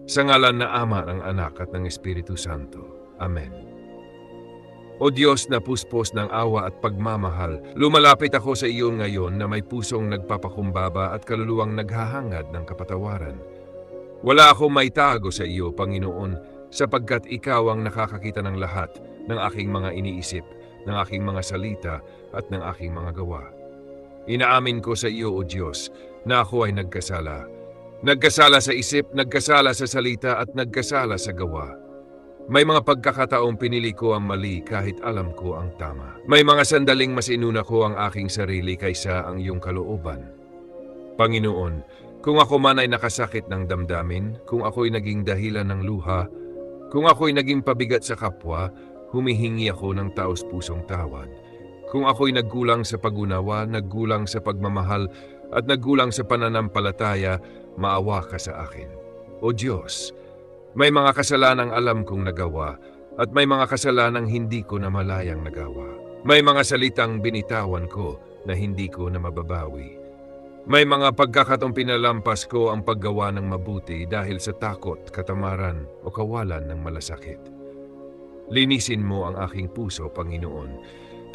Sa ngalan na Ama, ng Anak at ng Espiritu Santo. Amen. O Diyos na puspos ng awa at pagmamahal, lumalapit ako sa iyo ngayon na may pusong nagpapakumbaba at kaluluwang naghahangad ng kapatawaran. Wala akong maitago sa iyo, Panginoon, sapagkat ikaw ang nakakakita ng lahat ng aking mga iniisip, ng aking mga salita at ng aking mga gawa. Inaamin ko sa iyo, O Diyos, na ako ay nagkasala. Nagkasala sa isip, nagkasala sa salita at nagkasala sa gawa. May mga pagkakataong pinili ko ang mali kahit alam ko ang tama. May mga sandaling mas inuna ko ang aking sarili kaysa ang iyong kalooban. Panginoon, kung ako man ay nakasakit ng damdamin, kung ako'y naging dahilan ng luha, kung ako'y naging pabigat sa kapwa, humihingi ako ng taos-pusong tawad. Kung ako'y nagkulang sa pag-unawa, nagkulang sa pagmamahal, at nagkulang sa pananampalataya, maawa ka sa akin. O Diyos, may mga kasalanang alam kong nagawa at may mga kasalanang hindi ko na malayang nagawa. May mga salitang binitawan ko na hindi ko na mababawi. May mga pagkakataong pinalampas ko ang paggawa ng mabuti dahil sa takot, katamaran o kawalan ng malasakit. Linisin mo ang aking puso, Panginoon.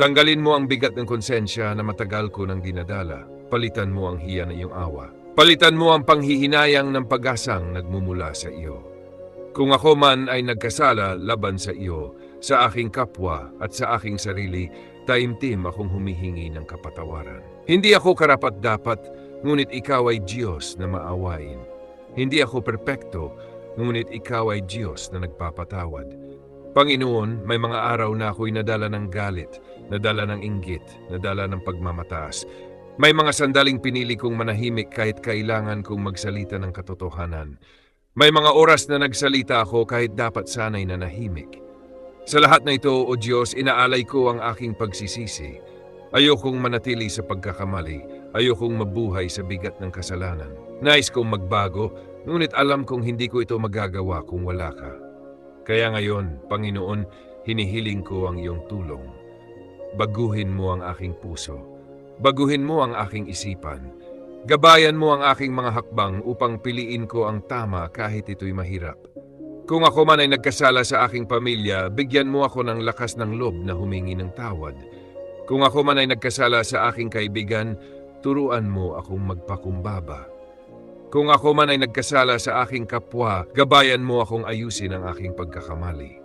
Tanggalin mo ang bigat ng konsensya na matagal ko nang dinadala. Palitan mo ang hiya ng iyong awa. Palitan mo ang panghihinayang ng pag-asang nagmumula sa iyo. Kung ako man ay nagkasala laban sa iyo, sa aking kapwa at sa aking sarili, taimtim akong humihingi ng kapatawaran. Hindi ako karapat-dapat, ngunit ikaw ay Diyos na maawain. Hindi ako perpekto, ngunit ikaw ay Diyos na nagpapatawad. Panginoon, may mga araw na ako'y nadala ng galit, nadala ng inggit, nadala ng pagmamataas. May mga sandaling pinili kong manahimik kahit kailangan kong magsalita ng katotohanan. May mga oras na nagsalita ako kahit dapat sanay nanahimik. Sa lahat na ito, O Diyos, inaalay ko ang aking pagsisisi. Ayokong manatili sa pagkakamali. Ayokong mabuhay sa bigat ng kasalanan. Nais kong magbago, ngunit alam kong hindi ko ito magagawa kung wala ka. Kaya ngayon, Panginoon, hinihiling ko ang iyong tulong. Baguhin mo ang aking puso. Baguhin mo ang aking isipan. Gabayan mo ang aking mga hakbang upang piliin ko ang tama kahit ito'y mahirap. Kung ako man ay nagkasala sa aking pamilya, bigyan mo ako ng lakas ng loob na humingi ng tawad. Kung ako man ay nagkasala sa aking kaibigan, turuan mo akong magpakumbaba. Kung ako man ay nagkasala sa aking kapwa, gabayan mo akong ayusin ang aking pagkakamali.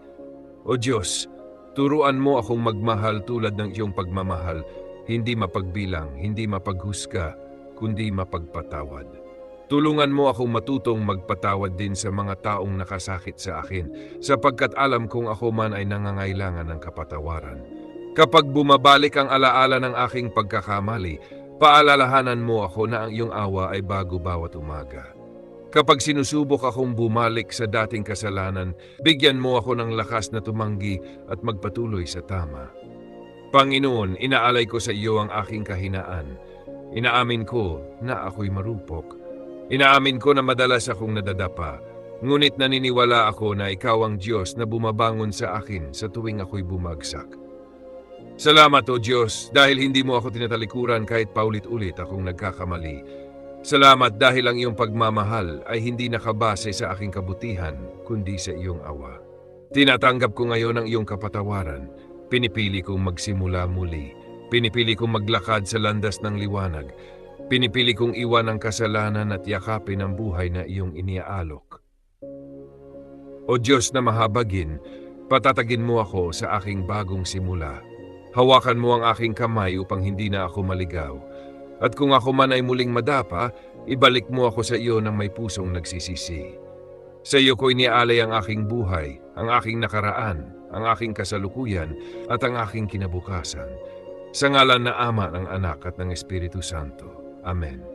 O Diyos, turuan mo akong magmahal tulad ng iyong pagmamahal, hindi mapagbilang, hindi mapaghusga, kundi mapagpatawad. Tulungan mo akong matutong magpatawad din sa mga taong nakasakit sa akin, sapagkat alam kong ako man ay nangangailangan ng kapatawaran. Kapag bumabalik ang alaala ng aking pagkakamali, paalalahanan mo ako na ang iyong awa ay bago bawat umaga. Kapag sinusubok akong bumalik sa dating kasalanan, bigyan mo ako ng lakas na tumanggi at magpatuloy sa tama. Panginoon, inaalay ko sa iyo ang aking kahinaan. Inaamin ko na ako'y marupok. Inaamin ko na madalas akong nadadapa. Ngunit naniniwala ako na ikaw ang Diyos na bumabangon sa akin sa tuwing ako'y bumagsak. Salamat, O Diyos, dahil hindi mo ako tinatalikuran kahit paulit-ulit akong nagkakamali. Salamat dahil ang iyong pagmamahal ay hindi nakabase sa aking kabutihan, kundi sa iyong awa. Tinatanggap ko ngayon ang iyong kapatawaran. Pinipili kong magsimula muli. Pinipili kong maglakad sa landas ng liwanag. Pinipili kong iwan ang kasalanan at yakapin ang buhay na iyong iniaalok. O Diyos na mahabagin, patatagin mo ako sa aking bagong simula. Hawakan mo ang aking kamay upang hindi na ako maligaw. At kung ako man ay muling madapa, ibalik mo ako sa iyo ng may pusong nagsisisi. Sa iyo ko iniaalay ang aking buhay, ang aking nakaraan, ang aking kasalukuyan, at ang aking kinabukasan. Sa ngalan na Ama, ng Anak at ng Espiritu Santo. Amen.